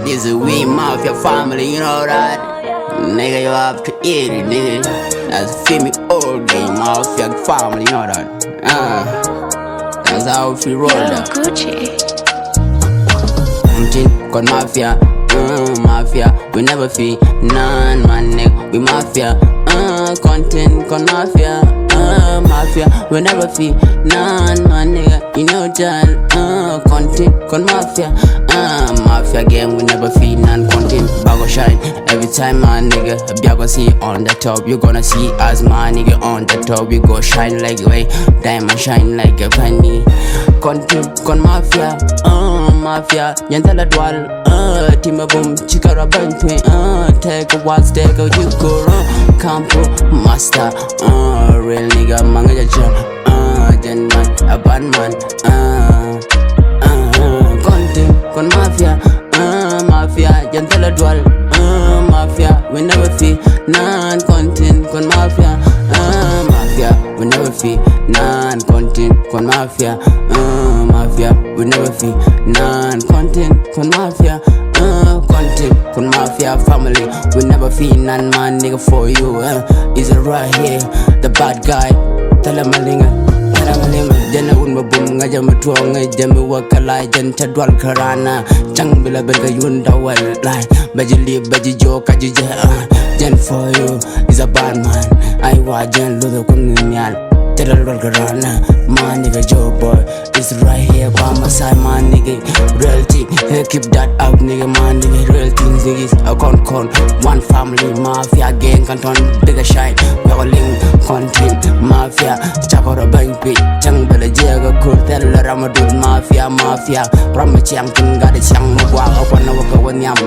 This is we mafia family, you know that? Nigga, you have to eat it, nigga. That's feel me all day, mafia family, you know that? That's how we roll that. Gucci. Called mafia, mafia. We never feel none, man, nigga. We mafia, content, called mafia, mafia. We never feel none, man, nigga. You know that, content, called mafia, mafia game. We never feel none, content. Bago shine every time, my nigga. Biago see on the top, you gonna see us, my nigga, on the top. We go shine like way, diamond shine like a penny. Content, called mafia, mafia. Yantala dwal, Tima boom, chikara bantwe, take a waltz, take a you go, campo, master, real nigga, manga gentleman, a bad man, content, con mafia, mafia, yantala dwal, mafia, we never feel none, content, con mafia, mafia, we never feel none, content, con mafia, mafia, we never feel none, content, con mafia, content, con mafia family, we never feel none, man, nigga, for you, is it right here, the bad guy, Talamalinga. Jana unma bum nga jam tuang jam wakalai jan chadwal karana chang bila belga yunda wal lai bajili baji jo kaji jan for you is a bad man I wa jan lo the kunyal chadwal karana man nigga Joe boy is right here by my side man nigga real thing keep that up nigga man nigga real things niggas a con one family mafia gang canton bigger shine we all link content mafia chakora bank pit chang bela jaga kurtel ramadud mafia ramachang tinga de chang mwa kwana waka wanyam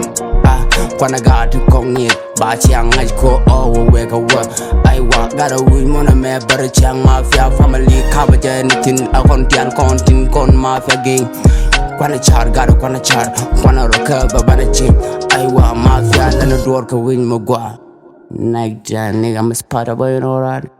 kwana gatu kongi ba chang ai ko oh we ka wa I wa gotta we mona me bar chang mafia family cover anything a content con mafia gang kwana char gado kwana char kwana roka babana chim I wa mafia lana door ka win magwa Nike nigga I'm a spotter boy, you know that?